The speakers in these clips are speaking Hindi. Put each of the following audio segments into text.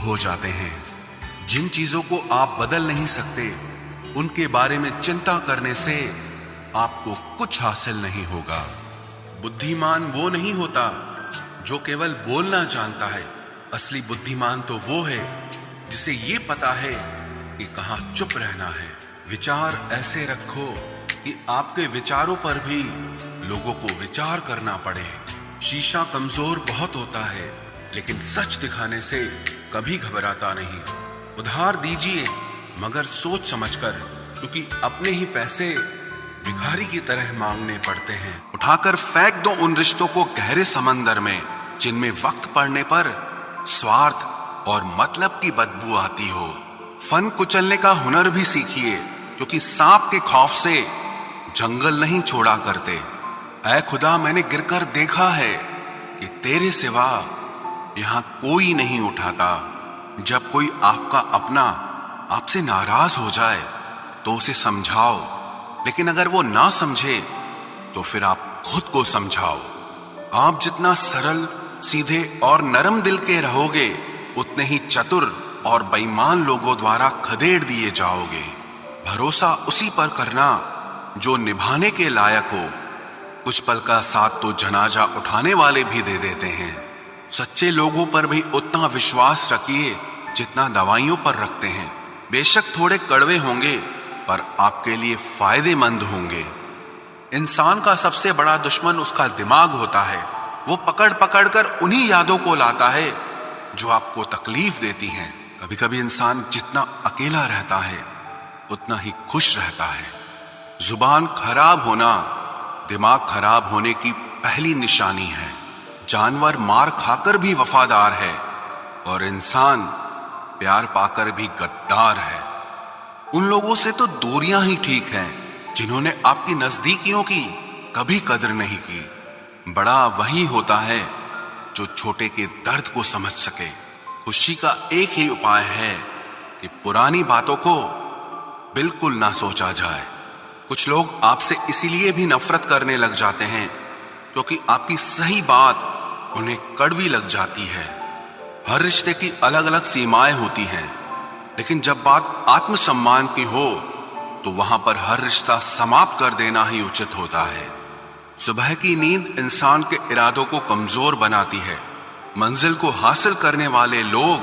हो जाते हैं। जिन चीजों को आप बदल नहीं सकते, उनके बारे में चिंता करने से आपको कुछ हासिल नहीं होगा। बुद्धिमान वो नहीं होता जो केवल बोलना जानता है। असली बुद्धिमान तो वो है जिसे ये पता है कि कहाँ चुप रहना है। विचार ऐसे रखो कि आपके विचारों पर भी लोगों को विचार करना पड़े। शीशा कमजोर बहुत होता है, लेकिन सच दिखाने से कभी घबराता नहीं। उधार दीजिए, मगर सोच समझकर, क्योंकि अपने ही पैसे भिखारी की तरह मांगने पड़ते हैं। उठाकर फेंक दो उन रिश्तों को गहरे समंदर में, जिनमें वक्त पड़ने पर स्वार्थ और मतलब की बदबू आती हो। फन कुचलने का हुनर भी सीखिए, क्योंकि सांप के खौफ से जंगल नहीं छोड़ा करते। ऐ खुदा, मैंने गिरकर देखा है कि तेरे सिवा यहां कोई नहीं उठाता। जब कोई आपका अपना आपसे नाराज हो जाए तो उसे समझाओ, लेकिन अगर वो ना समझे तो फिर आप खुद को समझाओ। आप जितना सरल, सीधे और नरम दिल के रहोगे, उतने ही चतुर और बेईमान लोगों द्वारा खदेड़ दिए जाओगे। भरोसा उसी पर करना जो निभाने के लायक हो। कुछ पल का साथ तो जनाजा उठाने वाले भी दे देते हैं। सच्चे लोगों पर भी उतना विश्वास रखिए जितना दवाइयों पर रखते हैं। बेशक थोड़े कड़वे होंगे, पर आपके लिए फायदेमंद होंगे। इंसान का सबसे बड़ा दुश्मन उसका दिमाग होता है। वो पकड़ पकड़ कर उन्हीं यादों को लाता है जो आपको तकलीफ देती हैं। कभी कभी इंसान जितना अकेला रहता है, उतना ही खुश रहता है। जुबान खराब होना दिमाग खराब होने की पहली निशानी है। जानवर मार खाकर भी वफादार है, और इंसान प्यार पाकर भी गद्दार है। उन लोगों से तो दूरियां ही ठीक हैं जिन्होंने आपकी नजदीकियों की कभी कदर नहीं की। बड़ा वही होता है जो छोटे के दर्द को समझ सके। खुशी का एक ही उपाय है कि पुरानी बातों को बिल्कुल ना सोचा जाए। कुछ लोग आपसे इसीलिए भी नफरत करने लग जाते हैं क्योंकि आपकी सही बात उन्हें कड़वी लग जाती है। हर रिश्ते की अलग अलग सीमाएं होती हैं, लेकिन जब बात आत्मसम्मान की हो तो वहां पर हर रिश्ता समाप्त कर देना ही उचित होता है। सुबह की नींद इंसान के इरादों को कमजोर बनाती है। मंजिल को हासिल करने वाले लोग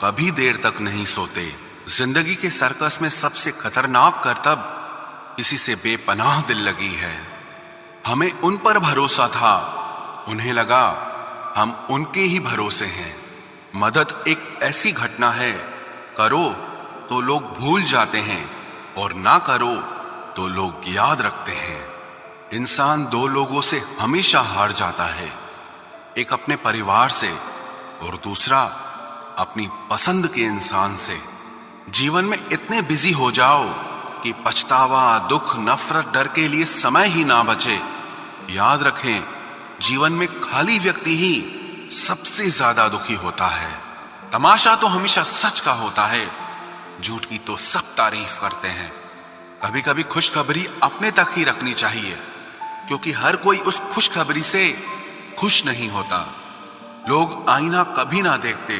कभी देर तक नहीं सोते। जिंदगी के सर्कस में सबसे खतरनाक करतब किसी से बेपनाह दिल लगी है। हमें उन पर भरोसा था, उन्हें लगा हम उनके ही भरोसे हैं। मदद एक ऐसी घटना है, करो तो लोग भूल जाते हैं और ना करो तो लोग याद रखते हैं। इंसान दो लोगों से हमेशा हार जाता है, एक अपने परिवार से और दूसरा अपनी पसंद के इंसान से। जीवन में इतने बिजी हो जाओ कि पछतावा, दुख, नफरत, डर के लिए समय ही ना बचे। याद रखें, जीवन में खाली व्यक्ति ही सबसे ज्यादा दुखी होता है। तमाशा तो हमेशा सच का होता है, झूठ की तो सब तारीफ करते हैं। कभी कभी खुशखबरी अपने तक ही रखनी चाहिए, क्योंकि हर कोई उस खुशखबरी से खुश नहीं होता। लोग आईना कभी ना देखते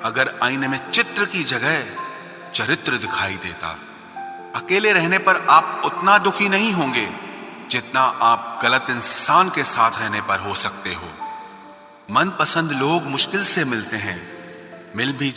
अगर आईने में चित्र की जगह चरित्र दिखाई देता। अकेले रहने पर आप उतना दुखी नहीं होंगे जितना आप गलत इंसान के साथ रहने पर हो सकते हो। मनपसंद लोग मुश्किल से मिलते हैं, मिल भी